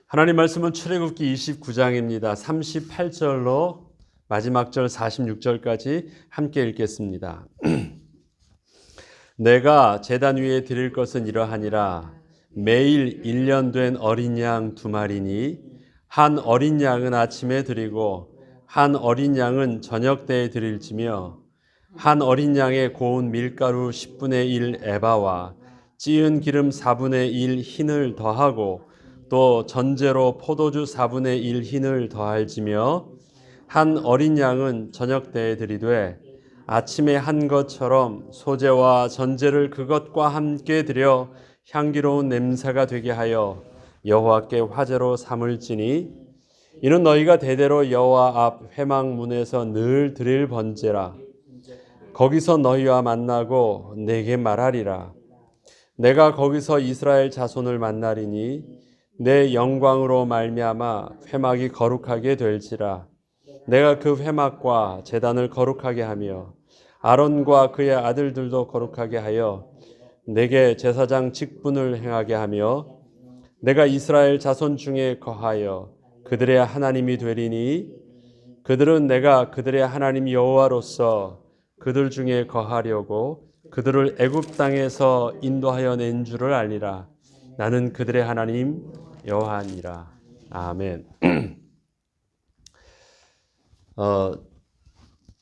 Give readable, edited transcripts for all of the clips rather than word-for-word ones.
하나님 말씀은 출애굽기 29장입니다. 38절로 마지막 절 46절까지 함께 읽겠습니다. 내가 제단 위에 드릴 것은 이러하니라. 매일 1년 된 어린 양 2마리니 한 어린 양은 아침에 드리고 한 어린 양은 저녁 때에 드릴지며 한 어린 양의 고운 밀가루 10분의 1 에바와 찌은 기름 4분의 1 흰을 더하고 또 전제로 포도주 4분의 1 흰을 더할지며 한 어린 양은 저녁 때에 드리되 아침에 한 것처럼 소제와 전제를 그것과 함께 드려 향기로운 냄새가 되게 하여 여호와께 화제로 삼을지니 이는 너희가 대대로 여호와 앞 회막문에서 늘 드릴 번제라. 거기서 너희와 만나고 내게 말하리라. 내가 거기서 이스라엘 자손을 만나리니 내 영광으로 말미암아 회막이 거룩하게 될지라. 내가 그 회막과 제단을 거룩하게 하며 아론과 그의 아들들도 거룩하게 하여 내게 제사장 직분을 행하게 하며 내가 이스라엘 자손 중에 거하여 그들의 하나님이 되리니 그들은 내가 그들의 하나님 여호와로서 그들 중에 거하려고 그들을 애굽 땅에서 인도하여 낸 줄을 알리라. 나는 그들의 하나님 여호와니라. 아멘.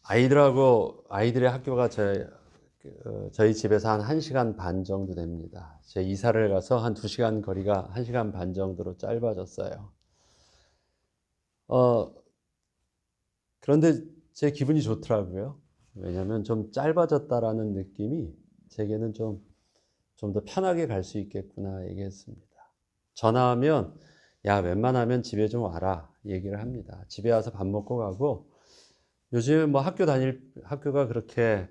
아이들의 학교가 저희 집에서 한 1시간 반 정도 됩니다. 제 이사를 가서 한 2시간 거리가 1시간 반 정도로 짧아졌어요. 그런데 제 기분이 좋더라고요. 왜냐하면 좀 짧아졌다라는 느낌이 제게는 좀 더 편하게 갈 수 있겠구나 얘기했습니다. 전화하면 야 웬만하면 집에 좀 와라 얘기를 합니다. 집에 와서 밥 먹고 가고 요즘 뭐 학교가 그렇게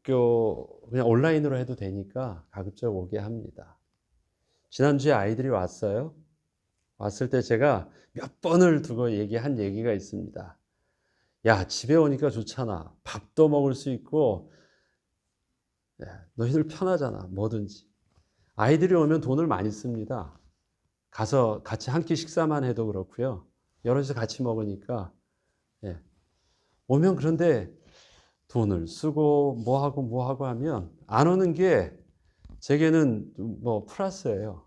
그냥 온라인으로 해도 되니까 가급적 오게 합니다. 지난주에 아이들이 왔어요. 왔을 때 제가 몇 번을 두고 얘기한 얘기가 있습니다. 야, 집에 오니까 좋잖아. 밥도 먹을 수 있고, 너희들 편하잖아. 뭐든지. 아이들이 오면 돈을 많이 씁니다. 가서 같이 한 끼 식사만 해도 그렇고요. 여럿이서 같이 먹으니까, 오면 그런데 돈을 쓰고 뭐 하고 하면 안 오는 게 제게는 뭐 플러스예요.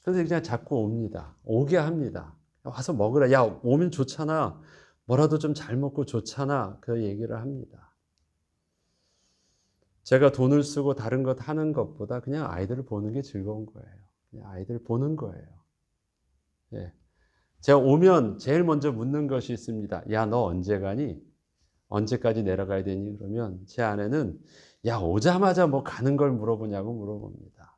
그런데 그냥 자꾸 옵니다. 오게 합니다. 와서 먹으라. 야, 오면 좋잖아. 뭐라도 좀 잘 먹고 좋잖아. 그 얘기를 합니다. 제가 돈을 쓰고 다른 것 하는 것보다 그냥 아이들을 보는 게 즐거운 거예요. 그냥 아이들 보는 거예요. 예. 제가 오면 제일 먼저 묻는 것이 있습니다. 야, 너 언제 가니? 언제까지 내려가야 되니? 그러면 제 아내는 야, 오자마자 뭐 가는 걸 물어보냐고 물어봅니다.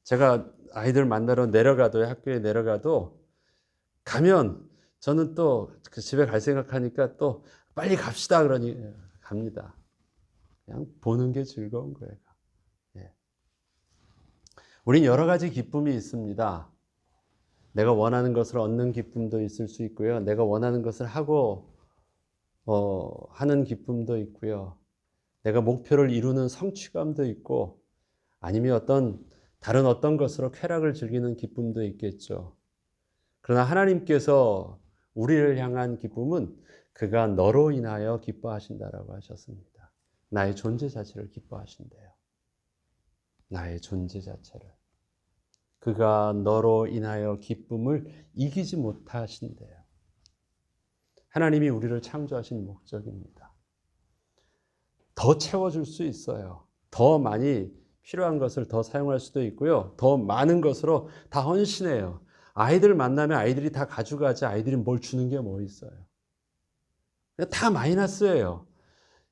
제가 아이들 만나러 학교에 내려가도 가면 저는 또 그 집에 갈 생각하니까 또 빨리 갑시다 그러니 갑니다. 그냥 보는 게 즐거운 거예요. 예. 우린 여러 가지 기쁨이 있습니다. 내가 원하는 것을 얻는 기쁨도 있을 수 있고요. 내가 원하는 것을 하고 하는 기쁨도 있고요. 내가 목표를 이루는 성취감도 있고 아니면 다른 어떤 것으로 쾌락을 즐기는 기쁨도 있겠죠. 그러나 하나님께서 우리를 향한 기쁨은 그가 너로 인하여 기뻐하신다라고 하셨습니다. 나의 존재 자체를 기뻐하신대요. 나의 존재 자체를. 그가 너로 인하여 기쁨을 이기지 못하신대요. 하나님이 우리를 창조하신 목적입니다. 더 채워줄 수 있어요. 더 많이 필요한 것을 더 사용할 수도 있고요. 더 많은 것으로 다 헌신해요. 아이들 만나면 아이들이 다 가져가지 아이들이 뭘 주는 게 뭐 있어요. 다 마이너스예요.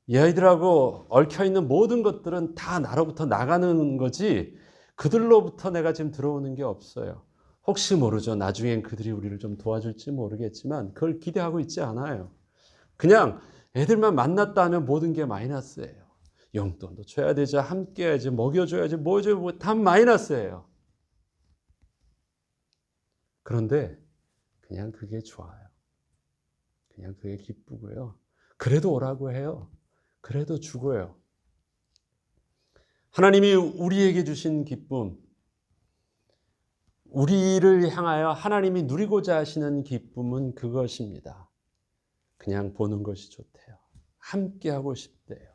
이 아이들하고 얽혀있는 모든 것들은 다 나로부터 나가는 거지 그들로부터 내가 지금 들어오는 게 없어요. 혹시 모르죠. 나중엔 그들이 우리를 좀 도와줄지 모르겠지만 그걸 기대하고 있지 않아요. 그냥 애들만 만났다 하면 모든 게 마이너스예요. 용돈도 줘야 되죠. 함께 해야지. 먹여줘야지. 뭐 해줘야 다 마이너스예요. 그런데 그냥 그게 좋아요. 그냥 그게 기쁘고요. 그래도 오라고 해요. 그래도 주고요. 하나님이 우리에게 주신 기쁨, 우리를 향하여 하나님이 누리고자 하시는 기쁨은 그것입니다. 그냥 보는 것이 좋대요. 함께하고 싶대요.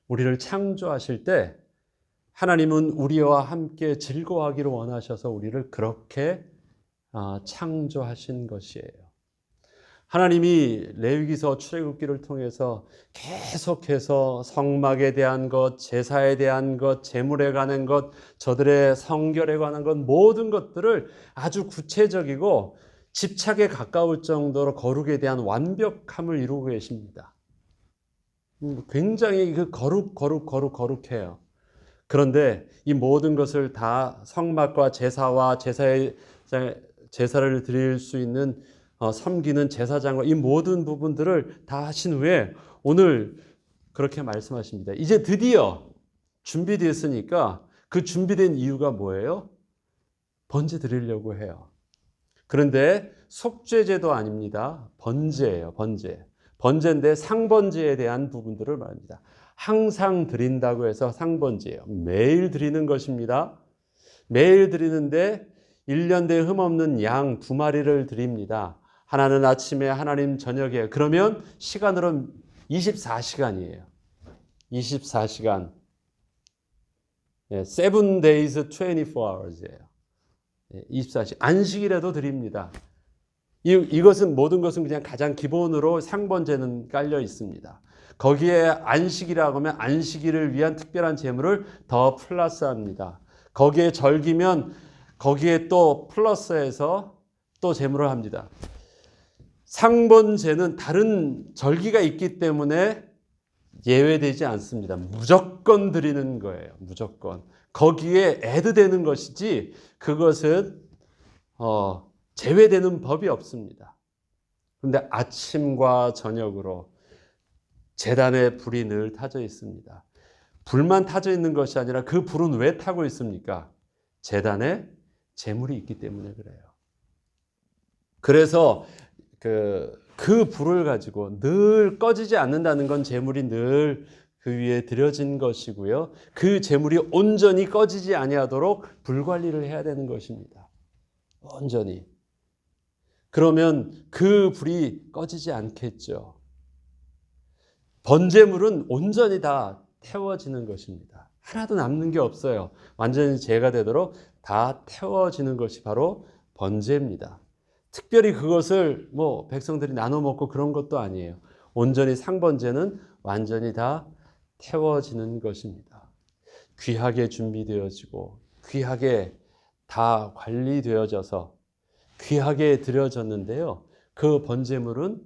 우리를 창조하실 때 하나님은 우리와 함께 즐거워하기를 원하셔서 우리를 그렇게 창조하신 것이에요. 하나님이 레위기서 출애굽기를 통해서 계속해서 성막에 대한 것, 제사에 대한 것, 제물에 관한 것, 저들의 성결에 관한 것, 모든 것들을 아주 구체적이고 집착에 가까울 정도로 거룩에 대한 완벽함을 이루고 계십니다. 굉장히 거룩해요. 그런데 이 모든 것을 다 성막과 제사와 제사를 드릴 수 있는 섬기는 제사장과 이 모든 부분들을 다 하신 후에 오늘 그렇게 말씀하십니다. 이제 드디어 준비되었으니까 그 준비된 이유가 뭐예요? 번제 드리려고 해요. 그런데 속죄제도 아닙니다. 번제예요. 번제인데 상번제에 대한 부분들을 말합니다. 항상 드린다고 해서 상번제예요. 매일 드리는 것입니다. 매일 드리는데 1년 된 흠없는 양 2마리를 드립니다. 하나는 아침에 하나는 저녁에. 그러면 시간으로는 24시간이에요. 24시간. 7 days, 24hours예요. 24시간. 안식일에도 드립니다. 이것은 모든 것은 그냥 가장 기본으로 상번제는 깔려 있습니다. 거기에 안식이라고 하면 안식일을 위한 특별한 제물을 더 플러스합니다. 거기에 절기면 거기에 또 플러스해서 또 제물을 합니다. 상번제는 다른 절기가 있기 때문에 예외되지 않습니다. 무조건 드리는 거예요. 무조건. 거기에 애드되는 것이지 그것은 제외되는 법이 없습니다. 그런데 아침과 저녁으로 제단에 불이 늘 타져 있습니다. 불만 타져 있는 것이 아니라 그 불은 왜 타고 있습니까? 제단에 제물이 있기 때문에 그래요. 그래서 그 불을 가지고 늘 꺼지지 않는다는 건 제물이 늘 그 위에 드려진 것이고요. 그 제물이 온전히 꺼지지 아니하도록 불 관리를 해야 되는 것입니다. 온전히. 그러면 그 불이 꺼지지 않겠죠. 번제물은 온전히 다 태워지는 것입니다. 하나도 남는 게 없어요. 완전히 제가 되도록 다 태워지는 것이 바로 번제입니다. 특별히 그것을 백성들이 나눠 먹고 그런 것도 아니에요. 온전히 상번제는 완전히 다 태워지는 것입니다. 귀하게 준비되어지고 귀하게 다 관리되어져서 귀하게 드려졌는데요. 그 번제물은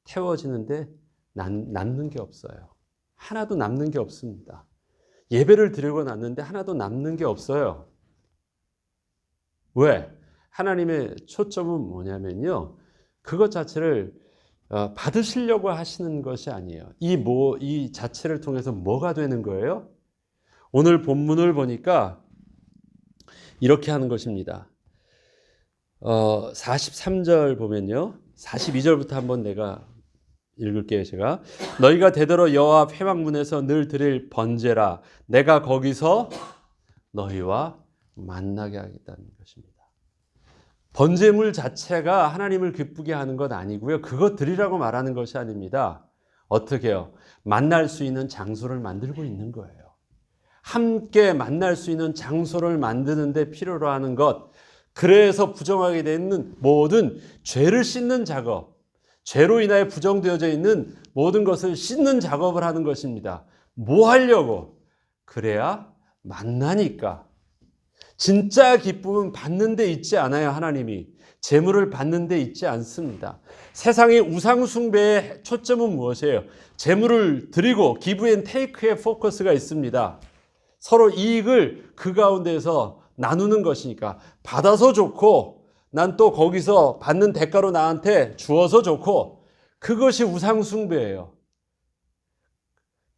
태워지는데 남는 게 없어요. 하나도 남는 게 없습니다. 예배를 드리고 났는데 하나도 남는 게 없어요. 왜? 하나님의 초점은 뭐냐면요. 그것 자체를 받으시려고 하시는 것이 아니에요. 이 자체를 통해서 뭐가 되는 거예요? 오늘 본문을 보니까 이렇게 하는 것입니다. 43절 보면요. 42절부터 한번 내가 읽을게요. 제가 너희가 되도록 여호와 회막문에서 늘 드릴 번제라 내가 거기서 너희와 만나게 하겠다는 것입니다. 번제물 자체가 하나님을 기쁘게 하는 것 아니고요. 그것 드리라고 말하는 것이 아닙니다. 어떻게 해요? 만날 수 있는 장소를 만들고 있는 거예요. 함께 만날 수 있는 장소를 만드는 데 필요로 하는 것. 그래서 부정하게 되는 모든 죄를 씻는 작업, 죄로 인하여 부정되어져 있는 모든 것을 씻는 작업을 하는 것입니다. 뭐 하려고? 그래야 만나니까. 진짜 기쁨은 받는 데 있지 않아요. 하나님이 재물을 받는 데 있지 않습니다. 세상의 우상 숭배의 초점은 무엇이에요? 재물을 드리고 기브 앤 테이크의 포커스가 있습니다. 서로 이익을 그 가운데서 나누는 것이니까 받아서 좋고 난 또 거기서 받는 대가로 나한테 주어서 좋고 그것이 우상 숭배예요.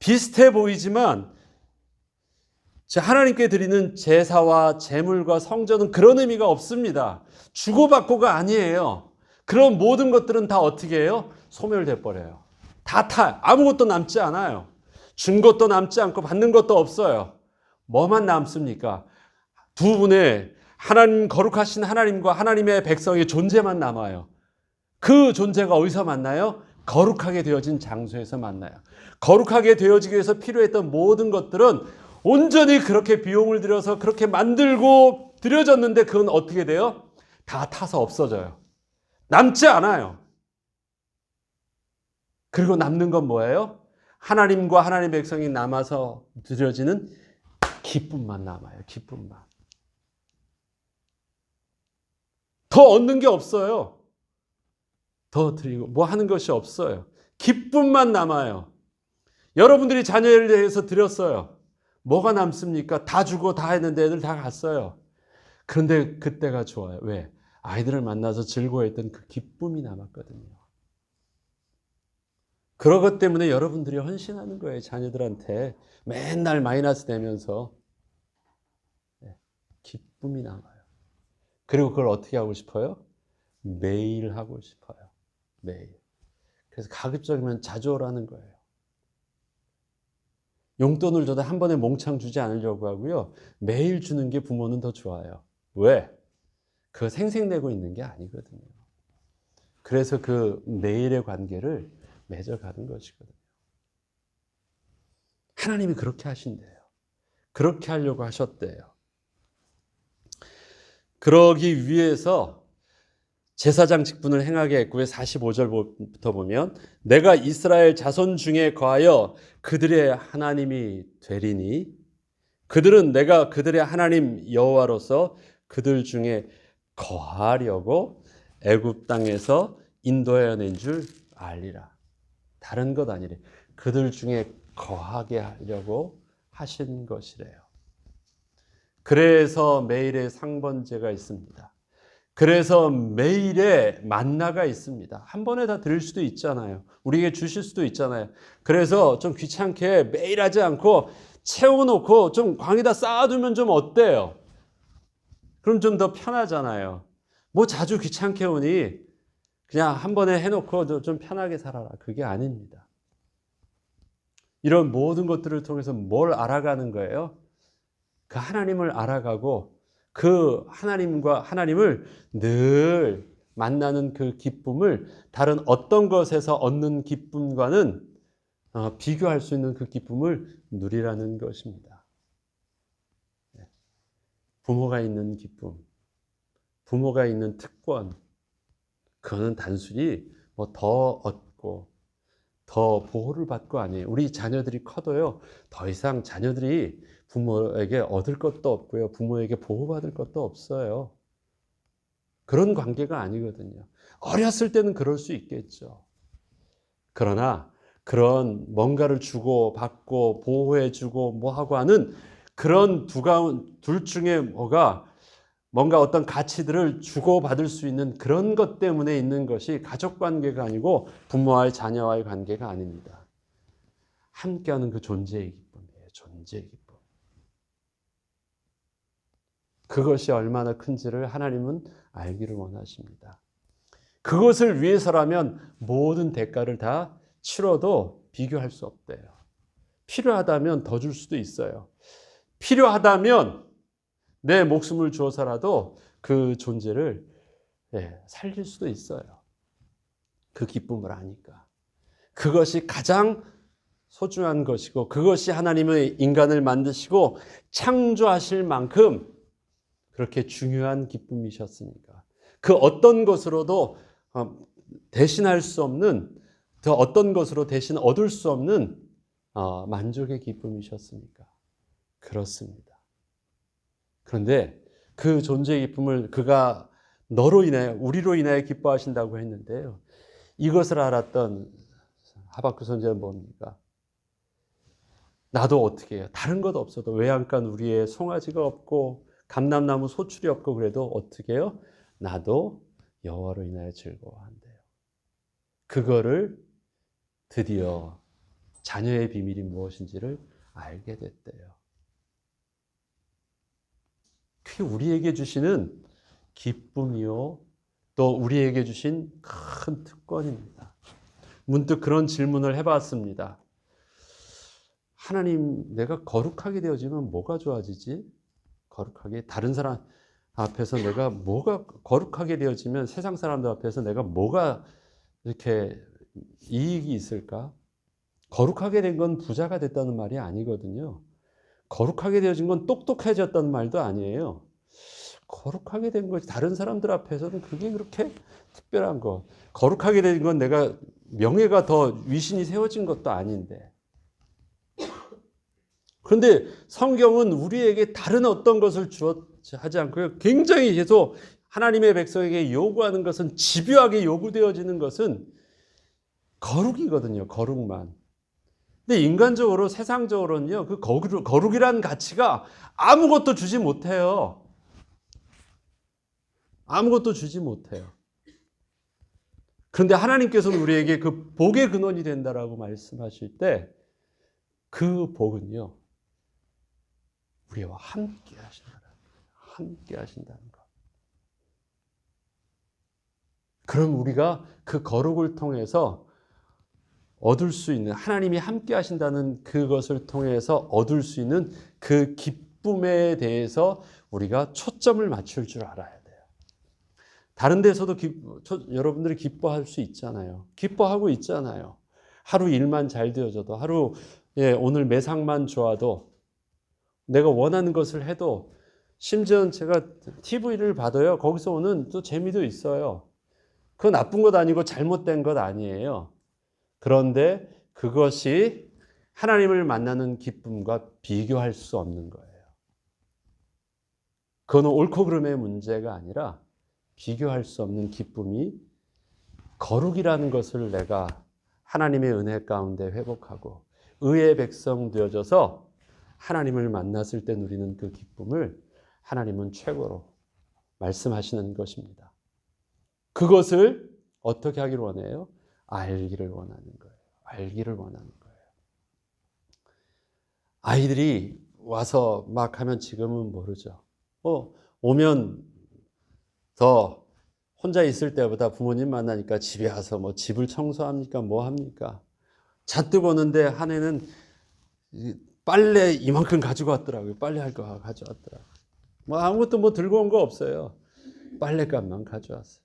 비슷해 보이지만 하나님께 드리는 제사와 제물과 성전은 그런 의미가 없습니다. 주고받고가 아니에요. 그런 모든 것들은 다 어떻게 해요? 소멸돼 버려요. 다 아무것도 남지 않아요. 준 것도 남지 않고 받는 것도 없어요. 뭐만 남습니까? 두 분의 하나님, 거룩하신 하나님과 하나님의 백성의 존재만 남아요. 그 존재가 어디서 만나요? 거룩하게 되어진 장소에서 만나요. 거룩하게 되어지기 위해서 필요했던 모든 것들은 온전히 그렇게 비용을 들여서 그렇게 만들고 들여졌는데 그건 어떻게 돼요? 다 타서 없어져요. 남지 않아요. 그리고 남는 건 뭐예요? 하나님과 하나님의 백성이 남아서 드려지는 기쁨만 남아요. 기쁨만. 더 얻는 게 없어요. 더 드리고 뭐 하는 것이 없어요. 기쁨만 남아요. 여러분들이 자녀를 대해서 드렸어요. 뭐가 남습니까? 다 주고 다 했는데 애들 다 갔어요. 그런데 그때가 좋아요. 왜? 아이들을 만나서 즐거워했던 그 기쁨이 남았거든요. 그런 것 때문에 여러분들이 헌신하는 거예요. 자녀들한테 맨날 마이너스 내면서 기쁨이 남아요. 그리고 그걸 어떻게 하고 싶어요? 매일 하고 싶어요. 매일. 그래서 가급적이면 자주 오라는 거예요. 용돈을 줘도 한 번에 몽창 주지 않으려고 하고요. 매일 주는 게 부모는 더 좋아요. 왜? 그거 생색내고 있는 게 아니거든요. 그래서 그 매일의 관계를 맺어가는 것이거든요. 하나님이 그렇게 하신대요. 그렇게 하려고 하셨대요. 그러기 위해서 제사장 직분을 행하게 했고요. 45절부터 보면 내가 이스라엘 자손 중에 거하여 그들의 하나님이 되리니 그들은 내가 그들의 하나님 여호와로서 그들 중에 거하려고 애굽 땅에서 인도하여 낸 줄 알리라. 다른 것 아니래. 그들 중에 거하게 하려고 하신 것이래요. 그래서 매일의 상번제가 있습니다. 그래서 매일의 만나가 있습니다. 한 번에 다 드릴 수도 있잖아요. 우리에게 주실 수도 있잖아요. 그래서 좀 귀찮게 매일 하지 않고 채워놓고 좀 광에다 쌓아두면 좀 어때요? 그럼 좀 더 편하잖아요. 뭐 자주 귀찮게 오니 그냥 한 번에 해놓고 좀 편하게 살아라. 그게 아닙니다. 이런 모든 것들을 통해서 뭘 알아가는 거예요? 그 하나님을 알아가고 그 하나님을 늘 만나는 그 기쁨을 다른 어떤 것에서 얻는 기쁨과는 비교할 수 있는 그 기쁨을 누리라는 것입니다. 부모가 있는 기쁨, 부모가 있는 특권, 그거는 단순히 뭐 더 얻고 더 보호를 받고 아니에요. 우리 자녀들이 커도요, 더 이상 자녀들이 부모에게 얻을 것도 없고요, 부모에게 보호받을 것도 없어요. 그런 관계가 아니거든요. 어렸을 때는 그럴 수 있겠죠. 그러나 그런 뭔가를 주고 받고 보호해주고 뭐하고 하는 그런 둘 중에 뭔가 어떤 가치들을 주고받을 수 있는 그런 것 때문에 있는 것이 가족 관계가 아니고 부모와의 자녀와의 관계가 아닙니다. 함께하는 그 존재의 기쁨이에요. 존재의 기쁨. 그것이 얼마나 큰지를 하나님은 알기를 원하십니다. 그것을 위해서라면 모든 대가를 다 치러도 비교할 수 없대요. 필요하다면 더 줄 수도 있어요. 필요하다면 내 목숨을 주어서라도 그 존재를 살릴 수도 있어요. 그 기쁨을 아니까. 그것이 가장 소중한 것이고 그것이 하나님의 인간을 만드시고 창조하실 만큼 그렇게 중요한 기쁨이셨으니까. 그 어떤 것으로도 대신할 수 없는, 그 어떤 것으로 대신 얻을 수 없는 만족의 기쁨이셨으니까. 그렇습니다. 그런데 그 존재의 기쁨을 그가 너로 인하여 우리로 인하여 기뻐하신다고 했는데요. 이것을 알았던 하박국 선지자는 뭡니까? 나도 어떻게 해요? 다른 것 없어도 외양간 우리의 송아지가 없고 감람나무 소출이 없고 그래도 어떻게 해요? 나도 여호와로 인하여 즐거워한대요. 그거를 드디어 자녀의 비밀이 무엇인지를 알게 됐대요. 그게 우리에게 주시는 기쁨이요, 또 우리에게 주신 큰 특권입니다. 문득 그런 질문을 거룩하게 다른 사람 앞에서 내가 뭐가 거룩하게 되어지면 세상 사람들 앞에서 내가 뭐가 이렇게 이익이 있을까? 거룩하게 된 건 부자가 됐다는 말이 아니거든요. 거룩하게 되어진 건 똑똑해졌다는 말도 아니에요. 거룩하게 된 것이 다른 사람들 앞에서는 그게 그렇게 특별한 거. 거룩하게 된 건 내가 명예가 더 위신이 세워진 것도 아닌데. 그런데 성경은 우리에게 다른 어떤 것을 하지 않고요. 굉장히 계속 하나님의 백성에게 요구하는 것은 집요하게 요구되어지는 것은 거룩이거든요. 거룩만. 근데 인간적으로 세상적으로는요. 그 거룩이라는 가치가 아무것도 주지 못해요. 아무것도 주지 못해요. 그런데 하나님께서는 우리에게 그 복의 근원이 된다라고 말씀하실 때 그 복은요. 우리와 함께 하신다는 거예요. 함께 하신다는 것. 그럼 우리가 그 거룩을 통해서 얻을 수 있는 하나님이 함께 하신다는 그것을 통해서 얻을 수 있는 그 기쁨에 대해서 우리가 초점을 맞출 줄 알아야 돼요. 다른 데서도 여러분들이 기뻐할 수 있잖아요. 기뻐하고 있잖아요. 하루 일만 잘 되어져도 하루 오늘 매상만 좋아도 내가 원하는 것을 해도 심지어 제가 TV를 받아요. 거기서 오는 또 재미도 있어요. 그건 나쁜 것 아니고 잘못된 것 아니에요. 그런데 그것이 하나님을 만나는 기쁨과 비교할 수 없는 거예요. 그거는 옳고 그름의 문제가 아니라 비교할 수 없는 기쁨이 거룩이라는 것을 내가 하나님의 은혜 가운데 회복하고 의의 백성 되어져서 하나님을 만났을 때 누리는 그 기쁨을 하나님은 최고로 말씀하시는 것입니다. 그것을 어떻게 하기를 원해요? 알기를 원하는 거예요. 알기를 원하는 거예요. 아이들이 와서 막 하면 지금은 모르죠. 오면 더 혼자 있을 때보다 부모님 만나니까 집에 와서 뭐 집을 청소합니까? 뭐 합니까? 잔뜩 오는데 한 해는 빨래 이만큼 가지고 왔더라고요. 빨래할 거 가져왔더라고요. 뭐 아무것도 뭐 들고 온 거 없어요. 빨래값만 가져왔어요.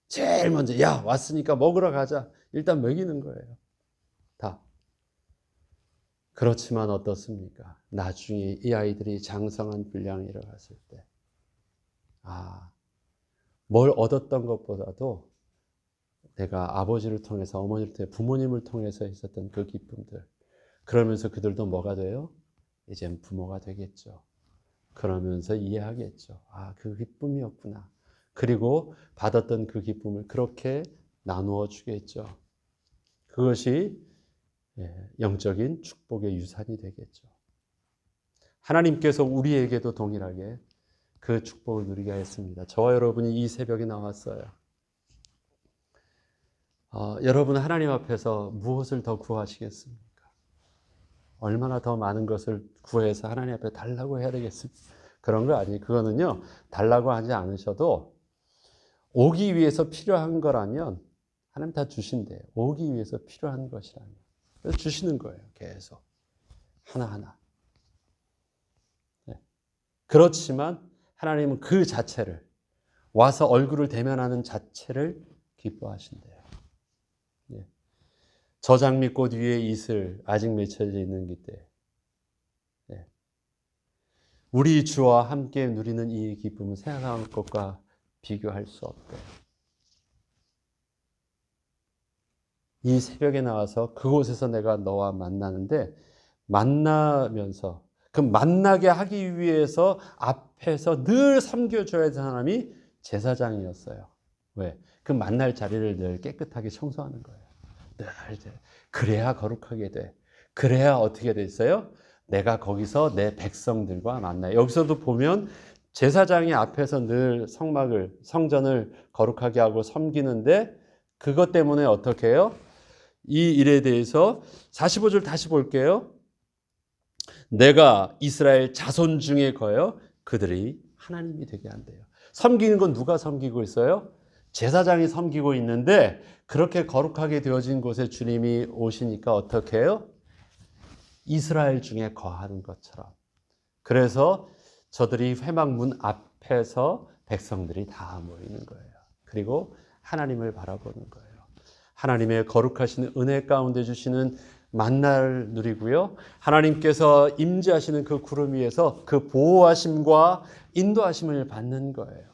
제일 먼저 야 왔으니까 먹으러 가자. 일단 먹이는 거예요. 다. 그렇지만 어떻습니까? 나중에 이 아이들이 장성한 분량에 이르렀을 때 뭘 얻었던 것보다도 내가 아버지를 통해서 어머니를 통해서 부모님을 통해서 있었던 그 기쁨들 그러면서 그들도 뭐가 돼요? 이젠 부모가 되겠죠. 그러면서 이해하겠죠. 그 기쁨이었구나. 그리고 받았던 그 기쁨을 그렇게 나누어 주겠죠. 그것이 영적인 축복의 유산이 되겠죠. 하나님께서 우리에게도 동일하게 그 축복을 누리게 했습니다. 저와 여러분이 이 새벽에 나왔어요. 여러분 하나님 앞에서 무엇을 더 구하시겠습니까? 얼마나 더 많은 것을 구해서 하나님 앞에 달라고 해야 되겠습니까? 그런 거 아니에요. 그거는요, 달라고 하지 않으셔도 오기 위해서 필요한 거라면 하나님 다 주신대요. 오기 위해서 필요한 것이라면. 그래서 주시는 거예요. 계속. 하나하나. 네. 그렇지만 하나님은 그 자체를 와서 얼굴을 대면하는 자체를 기뻐하신대요. 네. 저 장미꽃 위에 이슬 아직 맺혀져 있는 기때 네. 우리 주와 함께 누리는 이 기쁨은 세상 것과 비교할 수 없대요. 이 새벽에 나와서 그곳에서 내가 너와 만나는데 만나면서 그 만나게 하기 위해서 앞에서 늘 섬겨줘야 되는 사람이 제사장이었어요. 왜? 그 만날 자리를 늘 깨끗하게 청소하는 거예요. 늘 그래야 거룩하게 돼. 그래야 어떻게 됐어요? 내가 거기서 내 백성들과 만나요. 여기서도 보면 제사장이 앞에서 늘 성전을 거룩하게 하고 섬기는데 그것 때문에 어떻게 해요? 이 일에 대해서 45절 다시 볼게요. 내가 이스라엘 자손 중에 거여 그들이 하나님이 되게 한대요. 섬기는 건 누가 섬기고 있어요? 제사장이 섬기고 있는데 그렇게 거룩하게 되어진 곳에 주님이 오시니까 어떻게 해요? 이스라엘 중에 거하는 것처럼 그래서 저들이 회막문 앞에서 백성들이 다 모이는 거예요. 그리고 하나님을 바라보는 거예요. 하나님의 거룩하신 은혜 가운데 주시는 만나를 누리고요. 하나님께서 임재하시는 그 구름 위에서 그 보호하심과 인도하심을 받는 거예요.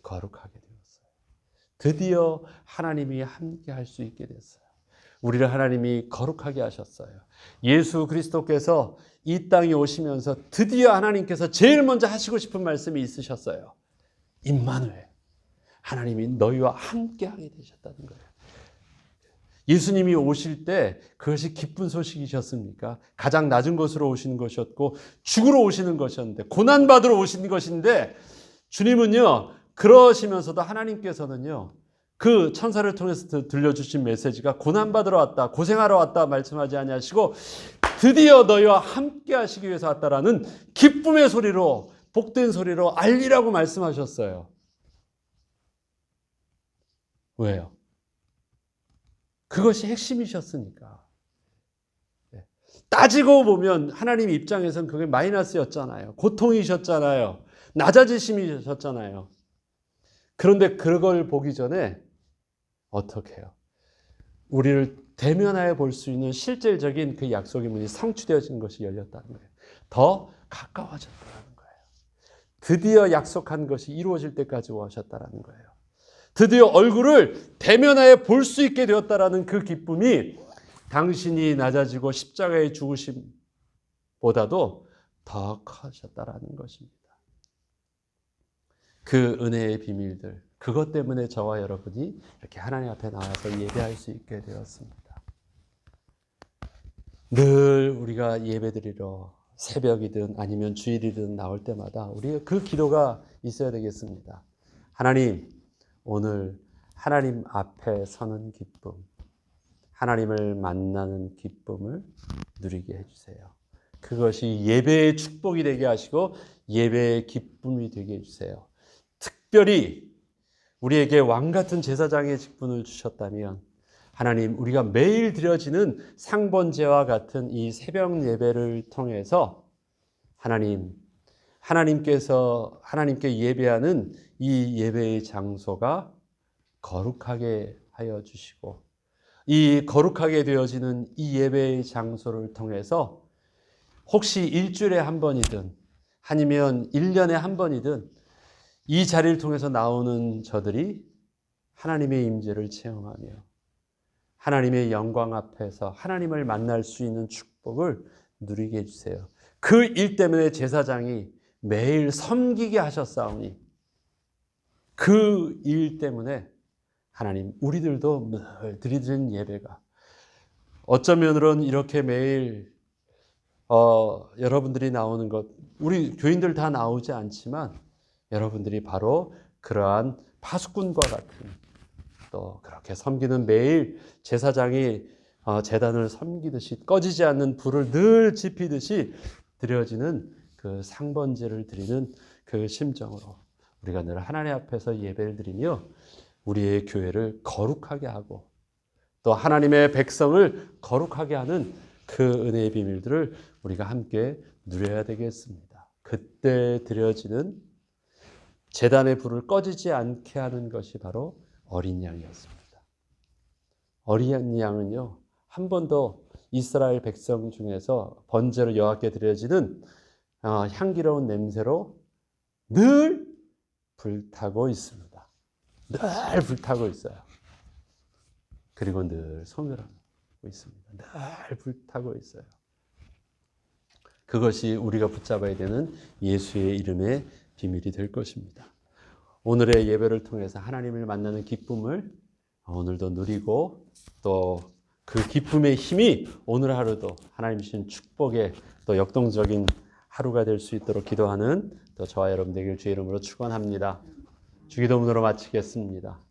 거룩하게 되었어요. 드디어 하나님이 함께 할 수 있게 됐어요. 우리를 하나님이 거룩하게 하셨어요. 예수 그리스도께서 이 땅에 오시면서 드디어 하나님께서 제일 먼저 하시고 싶은 말씀이 있으셨어요. 임마누엘, 하나님이 너희와 함께 하게 되셨다는 거예요. 예수님이 오실 때 그것이 기쁜 소식이셨습니까? 가장 낮은 곳으로 오시는 것이었고 죽으러 오시는 것이었는데, 고난받으러 오시는 것인데, 주님은요 그러시면서도 하나님께서는요 그 천사를 통해서 들려주신 메시지가 고난받으러 왔다, 고생하러 왔다 말씀하지 아니하시고 드디어 너희와 함께 하시기 위해서 왔다라는 기쁨의 소리로, 복된 소리로 알리라고 말씀하셨어요. 왜요? 그것이 핵심이셨으니까. 따지고 보면 하나님 입장에서는 그게 마이너스였잖아요. 고통이셨잖아요. 낮아지심이셨잖아요. 그런데 그걸 보기 전에 어떻게 해요? 우리를 대면하여 볼 수 있는 실질적인 그 약속의 문이 성취되어진 것이 열렸다는 거예요. 더 가까워졌다는 거예요. 드디어 약속한 것이 이루어질 때까지 오셨다는 거예요. 드디어 얼굴을 대면하여 볼 수 있게 되었다라는 그 기쁨이 당신이 낮아지고 십자가의 죽으심보다도 더 커졌다라는 것입니다. 그 은혜의 비밀들, 그것 때문에 저와 여러분이 이렇게 하나님 앞에 나와서 예배할 수 있게 되었습니다. 늘 우리가 예배드리러 새벽이든 아니면 주일이든 나올 때마다 우리가 그 기도가 있어야 되겠습니다. 하나님, 오늘 하나님 앞에 서는 기쁨, 하나님을 만나는 기쁨을 누리게 해주세요. 그것이 예배의 축복이 되게 하시고 예배의 기쁨이 되게 해주세요. 특별히 우리에게 왕같은 제사장의 직분을 주셨다면 하나님, 우리가 매일 드려지는 상번제와 같은 이 새벽 예배를 통해서 하나님께서 하나님께 예배하는 이 예배의 장소가 거룩하게 하여 주시고, 이 거룩하게 되어지는 이 예배의 장소를 통해서 혹시 일주일에 한 번이든 아니면 1년에 한 번이든 이 자리를 통해서 나오는 저들이 하나님의 임재를 체험하며 하나님의 영광 앞에서 하나님을 만날 수 있는 축복을 누리게 해주세요. 그 일 때문에 제사장이 매일 섬기게 하셨사오니 그 일 때문에 하나님, 우리들도 늘 드리는 예배가 어쩌면은 이렇게 매일 여러분들이 나오는 것, 우리 교인들 다 나오지 않지만 여러분들이 바로 그러한 파수꾼과 같은, 또 그렇게 섬기는, 매일 제사장이 제단을 섬기듯이 꺼지지 않는 불을 늘 지피듯이 드려지는 그 상번제를 드리는 그 심정으로 우리가 늘 하나님 앞에서 예배를 드리며 우리의 교회를 거룩하게 하고 또 하나님의 백성을 거룩하게 하는 그 은혜의 비밀들을 우리가 함께 누려야 되겠습니다. 그때 드려지는 제단의 불을 꺼지지 않게 하는 것이 바로 어린 양이었습니다. 어린 양은요, 한 번도 이스라엘 백성 중에서 번제로 여호와께 드려지는 향기로운 냄새로 늘 불타고 있습니다. 늘 불타고 있어요. 그리고 늘 소멸하고 있습니다. 늘 불타고 있어요. 그것이 우리가 붙잡아야 되는 예수의 이름의 비밀이 될 것입니다. 오늘의 예배를 통해서 하나님을 만나는 기쁨을 오늘도 누리고 또 그 기쁨의 힘이 오늘 하루도 하나님 주신 축복의 또 역동적인 하루가 될 수 있도록 기도하는 또 저와 여러분 되길 주의 이름으로 축원합니다. 주기도문으로 마치겠습니다.